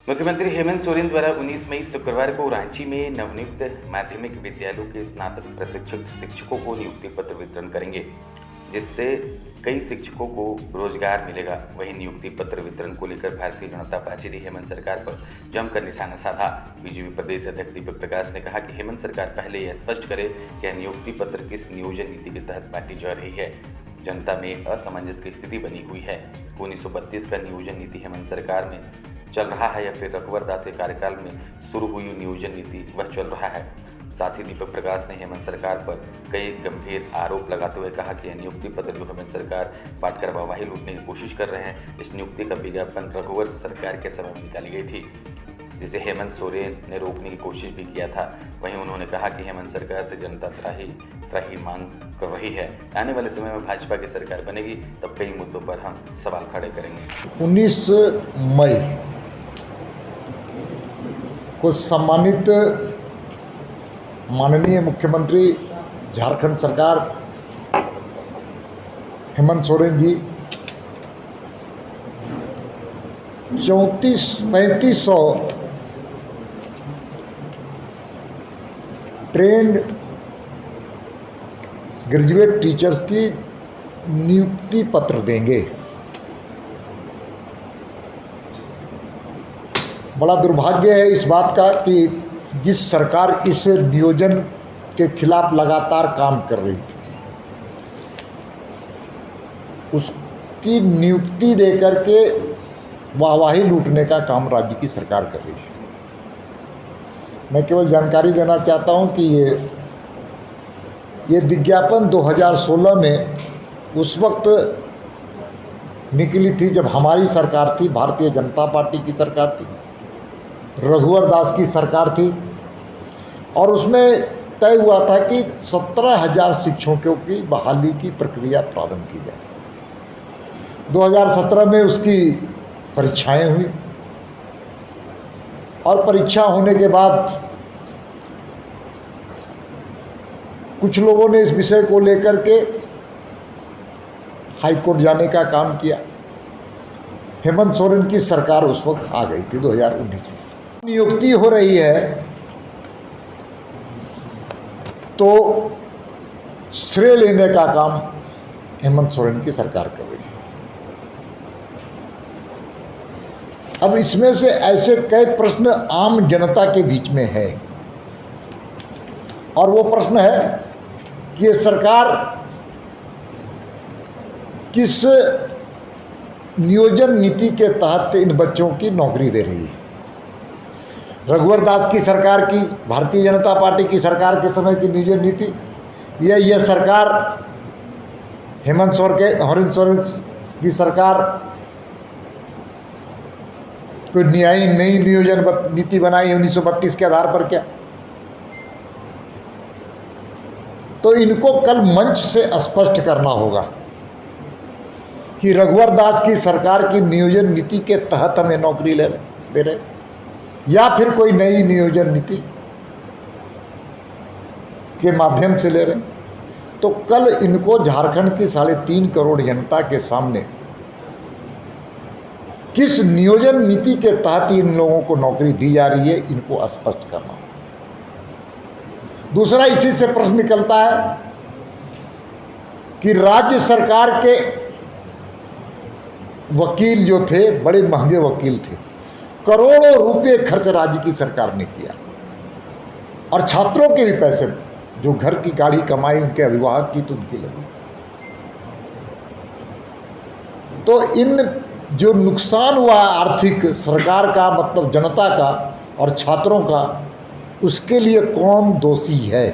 मुख्यमंत्री हेमंत सोरेन द्वारा 19 मई शुक्रवार को रांची में नवनियुक्त माध्यमिक विद्यालयों के स्नातक प्रशिक्षित शिक्षकों को नियुक्ति पत्र वितरण करेंगे, जिससे कई शिक्षकों को रोजगार मिलेगा। वहीं नियुक्ति पत्र वितरण को लेकर भारतीय जनता पार्टी ने हेमंत सरकार पर जमकर निशाना साधा। बीजेपी प्रदेश अध्यक्ष दीपक प्रकाश ने कहा कि हेमंत सरकार पहले यह स्पष्ट करे कि यह नियुक्ति पत्र किस नियोजन नीति के तहत बांटी जा रही है। जनता में असमंजस की स्थिति बनी हुई है। 1932 का नियोजन नीति हेमंत सरकार में चल रहा है या फिर रघुवर दास के कार्यकाल में शुरू हुई नियोजन नीति वह चल रहा है। साथ ही दीपक प्रकाश ने हेमंत सरकार पर कई गंभीर आरोप लगाते हुए कहा कि यह नियुक्ति पत्र जो हेमंत सरकार बांटकर वाहवाही लूटने की कोशिश कर रहे हैं, इस नियुक्ति का विज्ञापन रघुवर सरकार के समय में निकाली गई थी, जिसे हेमंत सोरेन ने रोकने की कोशिश भी किया था। वहीं उन्होंने कहा कि हेमंत सरकार से जनता त्राही मांग कर रही है। आने वाले समय में भाजपा की सरकार बनेगी, तब कई मुद्दों पर हम सवाल खड़े करेंगे। 19 मई को सम्मानित माननीय मुख्यमंत्री झारखंड सरकार Hemant Soren ji 3500 trained graduate teachers की नियुक्ति पत्र देंगे। बड़ा दुर्भाग्य है इस बात का कि जिस सरकार इस नियोजन के खिलाफ लगातार काम कर रही थी, उसकी नियुक्ति देकर के वाहवाही लूटने का काम राज्य की सरकार कर रही है। मैं केवल जानकारी देना चाहता हूं कि ये विज्ञापन 2016 में उस वक्त निकली थी जब हमारी सरकार थी, भारतीय जनता पार्टी की सरकार थी, रघुवर दास की सरकार थी, और उसमें तय हुआ था कि 17,000 शिक्षकों की बहाली की प्रक्रिया प्रारंभ की जाए। 2017 में उसकी परीक्षाएं हुई और परीक्षा होने के बाद कुछ लोगों ने इस विषय को लेकर के हाई कोर्ट जाने का काम किया। हेमंत सोरेन की सरकार उस वक्त आ गई थी 2019 में। नियुक्ति हो रही है तो श्रेय लेने का काम हेमंत सोरेन की सरकार कर रही है। अब इसमें से ऐसे कई प्रश्न आम जनता के बीच में है, और वो प्रश्न है कि ये सरकार किस नियोजन नीति के तहत इन बच्चों की नौकरी दे रही है। रघुवर दास की सरकार की, भारतीय जनता पार्टी की सरकार के समय की नियोजन नीति, यह सरकार हेमंत सोरेन की सरकार कोई नई नियोजन नीति बनाई 1932 के आधार पर क्या? तो इनको कल मंच से स्पष्ट करना होगा कि रघुवर दास की सरकार की नियोजन नीति के तहत हमें नौकरी दे रहे या फिर कोई नई नियोजन नीति के माध्यम से ले रहे। तो कल इनको झारखंड की 3.5 करोड़ जनता के सामने किस नियोजन नीति के तहत इन लोगों को नौकरी दी जा रही है, इनको स्पष्ट करना। दूसरा इसी से प्रश्न निकलता है कि राज्य सरकार के वकील जो थे, बड़े महंगे वकील थे, करोड़ों रुपए खर्च राज्य की सरकार ने किया, और छात्रों के भी पैसे, जो घर की गाड़ी कमाई उनके अभिभावक की तो उनकी लगी। तो इन जो नुकसान हुआ आर्थिक सरकार का, मतलब जनता का और छात्रों का, उसके लिए कौन दोषी है?